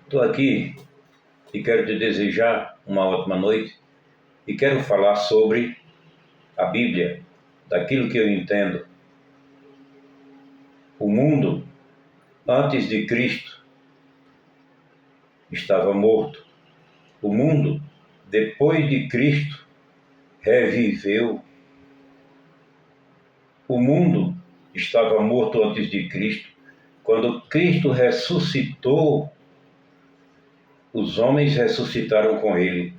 Estou aqui e quero te desejar uma ótima noite e quero falar sobre a Bíblia, daquilo que eu entendo. O mundo, antes de Cristo, estava morto. O mundo, depois de Cristo, reviveu. O mundo estava morto antes de Cristo. Quando Cristo ressuscitou, os homens ressuscitaram com ele.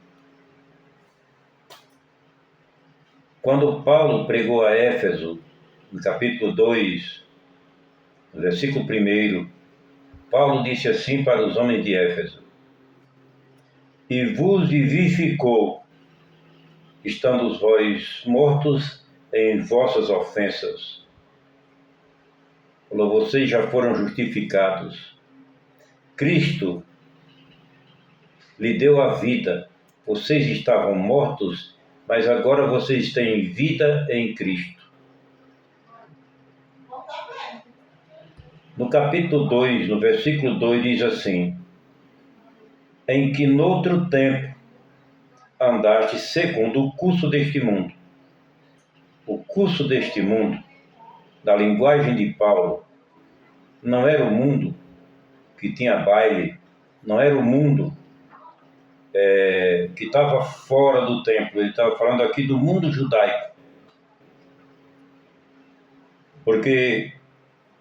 Quando Paulo pregou a Éfeso, no capítulo 2, no versículo 1, Paulo disse assim para os homens de Éfeso: E vos vivificou, estando vós mortos em vossas ofensas. Falou, vocês já foram justificados. Cristo lhe deu a vida. Vocês estavam mortos, mas agora vocês têm vida em Cristo. No capítulo 2, no versículo 2, diz assim: Em que noutro tempo andaste segundo o curso deste mundo. O curso deste mundo, da linguagem de Paulo, não era o mundo que tinha baile, não era o mundo que estava fora do templo. Ele estava falando aqui do mundo judaico. Porque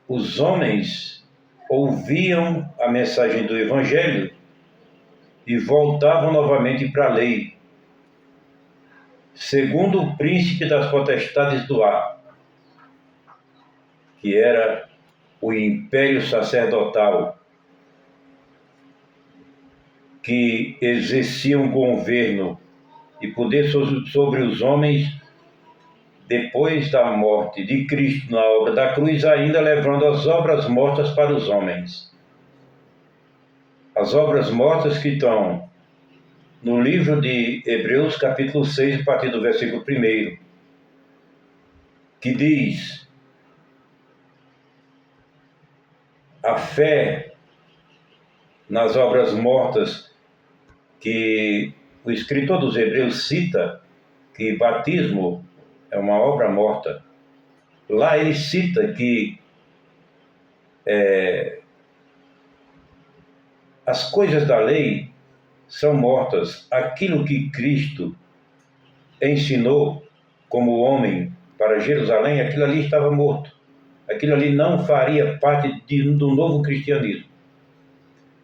os homens ouviam a mensagem do Evangelho e voltavam novamente para a lei, segundo o príncipe das potestades do ar, que era o império sacerdotal, que exercia um governo e poder sobre os homens depois da morte de Cristo na obra da cruz, ainda levando as obras mortas para os homens. As obras mortas que estão no livro de Hebreus, capítulo 6, a partir do versículo 1, que diz: a fé nas obras mortas, que o escritor dos Hebreus cita que batismo é uma obra morta. Lá ele cita que as coisas da lei são mortas. Aquilo que Cristo ensinou como homem para Jerusalém, aquilo ali estava morto. Aquilo ali não faria parte do novo cristianismo,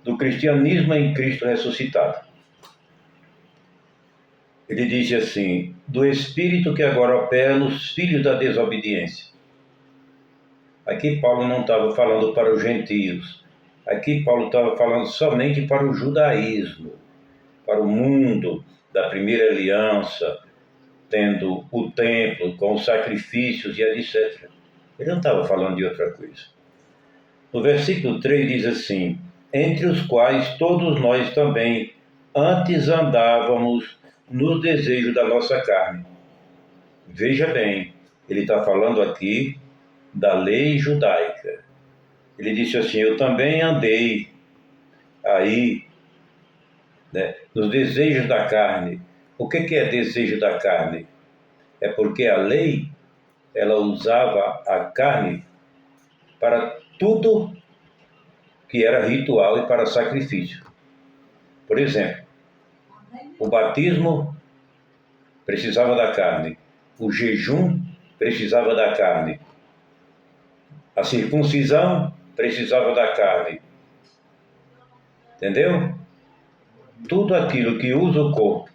do cristianismo em Cristo ressuscitado. Ele diz assim: do Espírito que agora opera nos filhos da desobediência. Aqui Paulo não estava falando para os gentios. Aqui Paulo estava falando somente para o judaísmo, para o mundo da primeira aliança, tendo o templo com os sacrifícios e etc. Ele não estava falando de outra coisa. No versículo 3 diz assim: entre os quais todos nós também antes andávamos nos desejos da nossa carne. Veja bem, ele está falando aqui da lei judaica. Ele disse assim: eu também andei aí, nos desejos da carne. O que é desejo da carne? É porque a lei, ela usava a carne para tudo que era ritual e para sacrifício. Por exemplo, o batismo precisava da carne, o jejum precisava da carne, a circuncisão precisava da carne. Entendeu? Tudo aquilo que usa o corpo,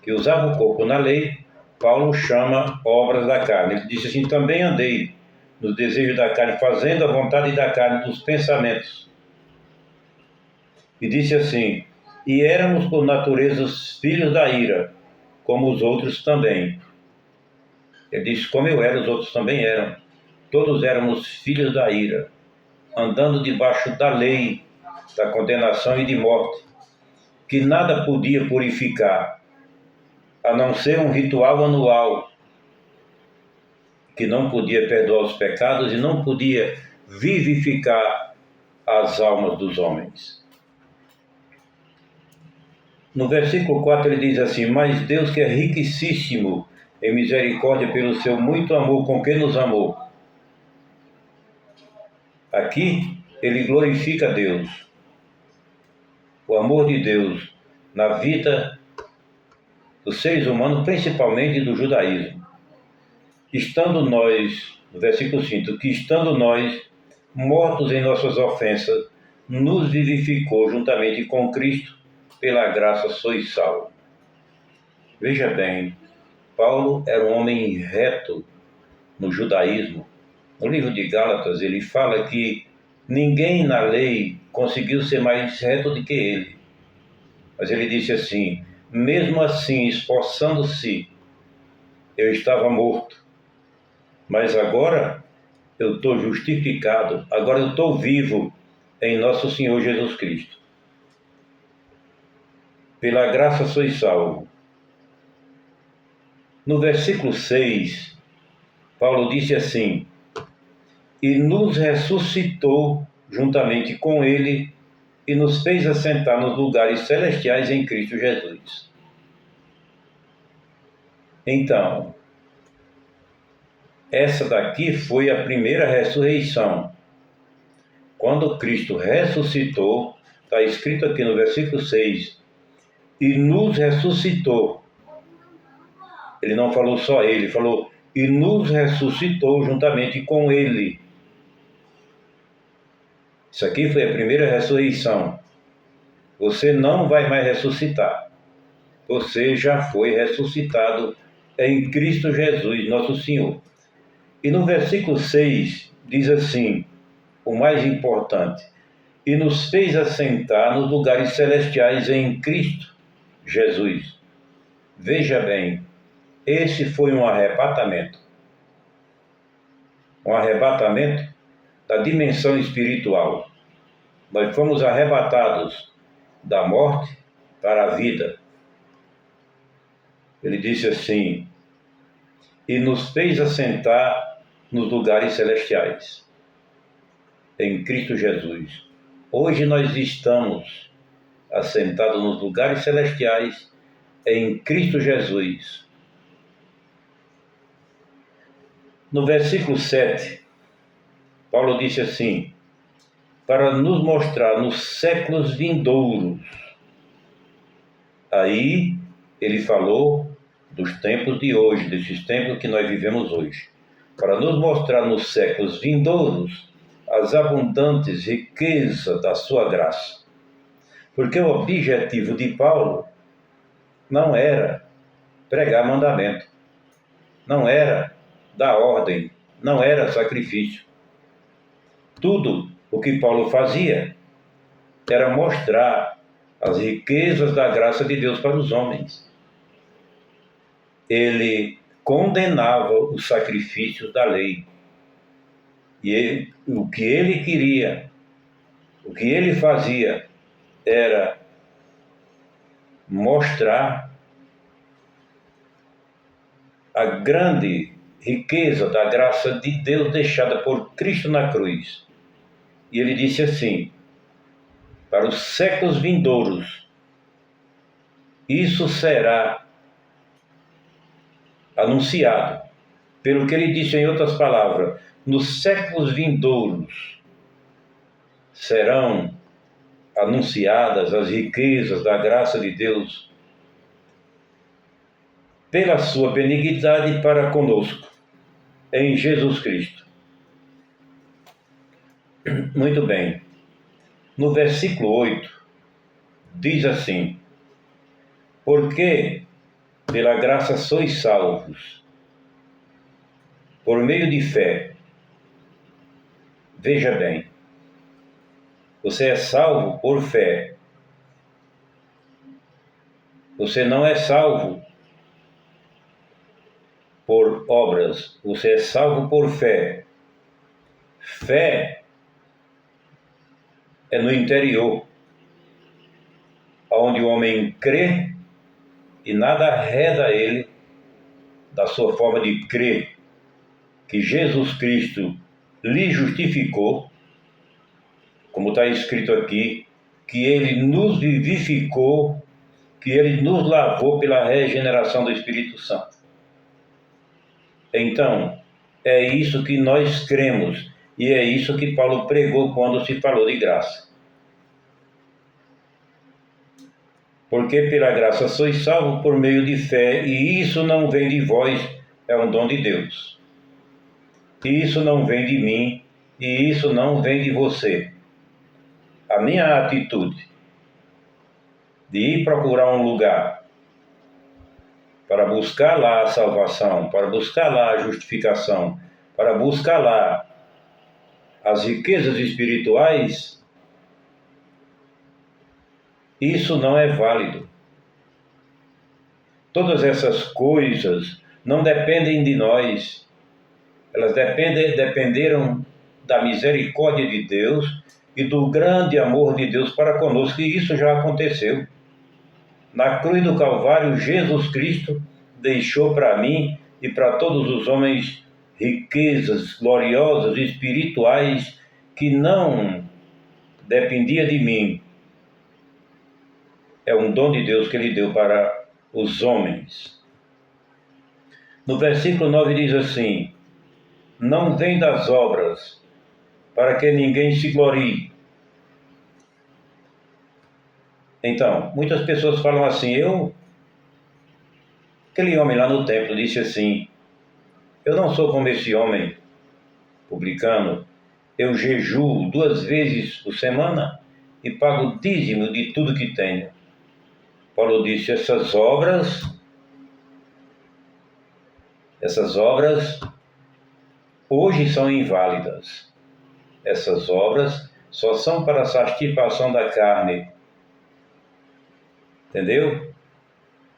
que usava o corpo na lei, Paulo chama obras da carne. Ele diz assim: também andei nos desejos da carne, fazendo a vontade da carne, dos pensamentos. E disse assim: e éramos por natureza os filhos da ira, como os outros também. Ele disse: como eu era, os outros também eram. Todos éramos filhos da ira, andando debaixo da lei, da condenação e de morte, que nada podia purificar, a não ser um ritual anual, que não podia perdoar os pecados e não podia vivificar as almas dos homens. No versículo 4 ele diz assim: mas Deus, que é riquíssimo em misericórdia pelo seu muito amor com que nos amou. Aqui ele glorifica a Deus, o amor de Deus na vida dos seres humanos, principalmente do judaísmo. Estando nós, no versículo 5, que estando nós mortos em nossas ofensas, nos vivificou juntamente com Cristo, pela graça sois salvos. Veja bem, Paulo era um homem reto no judaísmo. No livro de Gálatas ele fala que ninguém na lei conseguiu ser mais reto do que ele. Mas ele disse assim: mesmo assim, esforçando-se, eu estava morto. Mas agora eu estou justificado, agora eu estou vivo em nosso Senhor Jesus Cristo. Pela graça sois salvo. No versículo 6, Paulo disse assim: e nos ressuscitou juntamente com ele e nos fez assentar nos lugares celestiais em Cristo Jesus. Então, essa daqui foi a primeira ressurreição. Quando Cristo ressuscitou, está escrito aqui no versículo 6, e nos ressuscitou. Ele não falou só ele, falou, e nos ressuscitou juntamente com ele. Isso aqui foi a primeira ressurreição. Você não vai mais ressuscitar. Você já foi ressuscitado em Cristo Jesus, nosso Senhor. E no versículo 6 diz assim, o mais importante, e nos fez assentar nos lugares celestiais em Cristo Jesus. Veja bem, esse foi um arrebatamento. Um arrebatamento da dimensão espiritual. Nós fomos arrebatados da morte para a vida. Ele disse assim, e nos fez assentar nos lugares celestiais, em Cristo Jesus. Hoje nós estamos assentados nos lugares celestiais, em Cristo Jesus. No versículo 7, Paulo disse assim, para nos mostrar nos séculos vindouros. Aí ele falou dos tempos de hoje, desses tempos que nós vivemos hoje. Para nos mostrar nos séculos vindouros as abundantes riquezas da sua graça. Porque o objetivo de Paulo não era pregar mandamento, não era dar ordem, não era sacrifício. Tudo o que Paulo fazia era mostrar as riquezas da graça de Deus para os homens. Ele condenava os sacrifícios da lei. E o que ele queria, o que ele fazia, era mostrar a grande riqueza da graça de Deus deixada por Cristo na cruz. E ele disse assim, para os séculos vindouros, isso será anunciado. Pelo que ele disse em outras palavras, nos séculos vindouros serão anunciadas as riquezas da graça de Deus pela sua benignidade para conosco, em Jesus Cristo. Muito bem. No versículo 8, diz assim, porque pela graça sois salvos, por meio de fé. Veja bem, você é salvo por fé. Você não é salvo por obras, você é salvo por fé. Fé é no interior, onde o homem crê e nada arreda ele da sua forma de crer, que Jesus Cristo lhe justificou, como está escrito aqui, que ele nos vivificou, que ele nos lavou pela regeneração do Espírito Santo. Então, é isso que nós cremos, e é isso que Paulo pregou quando se falou de graça. Porque pela graça sois salvos por meio de fé, e isso não vem de vós, é um dom de Deus. E isso não vem de mim, e isso não vem de você. A minha atitude de ir procurar um lugar para buscar lá a salvação, para buscar lá a justificação, para buscar lá as riquezas espirituais, isso não é válido. Todas essas coisas não dependem de nós, elas dependeram da misericórdia de Deus e do grande amor de Deus para conosco, e isso já aconteceu. Na cruz do Calvário, Jesus Cristo deixou para mim e para todos os homens riquezas gloriosas, espirituais, que não dependia de mim. É um dom de Deus que Ele deu para os homens. No versículo 9 diz assim: não vem das obras, para que ninguém se glorie. Então, muitas pessoas falam assim, aquele homem lá no templo disse assim, eu não sou como esse homem publicano, eu jejuo 2 vezes por semana e pago dízimo de tudo que tenho. Paulo disse, essas obras hoje são inválidas. Essas obras só são para a satisfação da carne. Entendeu?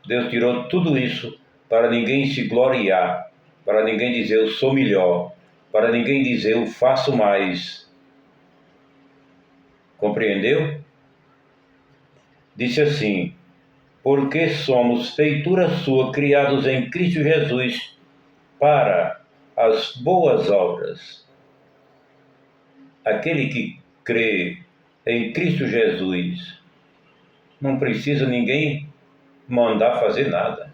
Deus tirou tudo isso para ninguém se gloriar, para ninguém dizer eu sou melhor, para ninguém dizer eu faço mais. Compreendeu? Disse assim, porque somos feitura sua, criados em Cristo Jesus, para as boas obras. Aquele que crê em Cristo Jesus não precisa ninguém mandar fazer nada.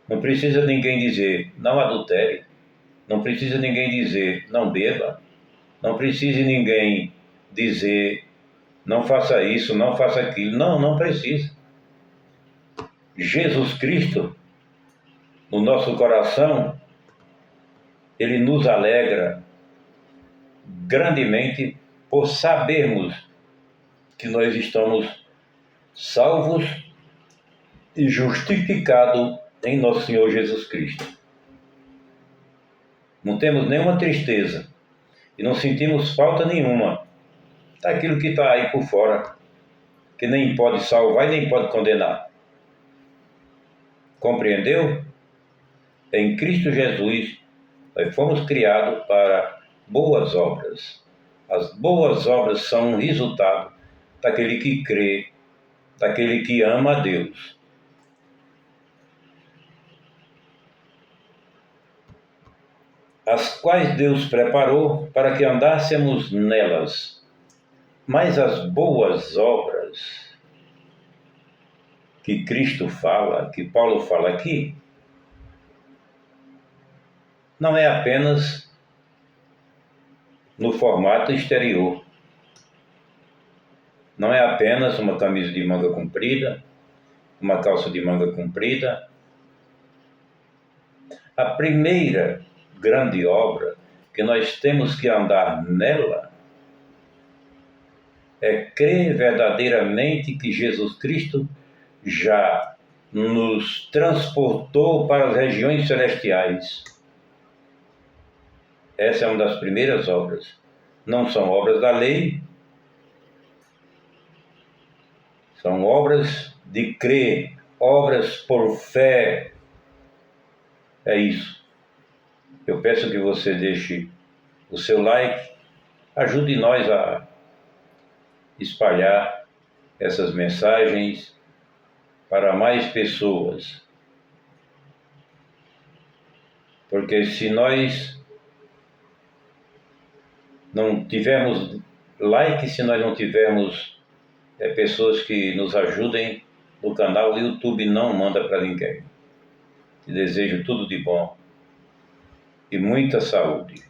Não precisa ninguém dizer não adultere. Não precisa ninguém dizer não beba. Não precisa ninguém dizer não faça isso, não faça aquilo. Não precisa. Jesus Cristo, no nosso coração, Ele nos alegra grandemente por sabermos que nós estamos salvos e justificados em nosso Senhor Jesus Cristo. Não temos nenhuma tristeza e não sentimos falta nenhuma daquilo que está aí por fora, que nem pode salvar e nem pode condenar. Compreendeu? Em Cristo Jesus, nós fomos criados para boas obras. As boas obras são um resultado daquele que crê, daquele que ama a Deus. As quais Deus preparou para que andássemos nelas. Mas as boas obras que Cristo fala, que Paulo fala aqui, não é apenas no formato exterior. Não é apenas uma camisa de manga comprida, uma calça de manga comprida. A primeira grande obra que nós temos que andar nela é crer verdadeiramente que Jesus Cristo já nos transportou para as regiões celestiais. Essa é uma das primeiras obras. Não são obras da lei, são obras de crer, obras por fé. É isso. Eu peço que você deixe o seu like, ajude nós a espalhar essas mensagens para mais pessoas. Porque se nós não tivermos like, se nós não tivermos pessoas que nos ajudem do canal YouTube Não Manda Para Ninguém. Te desejo tudo de bom e muita saúde.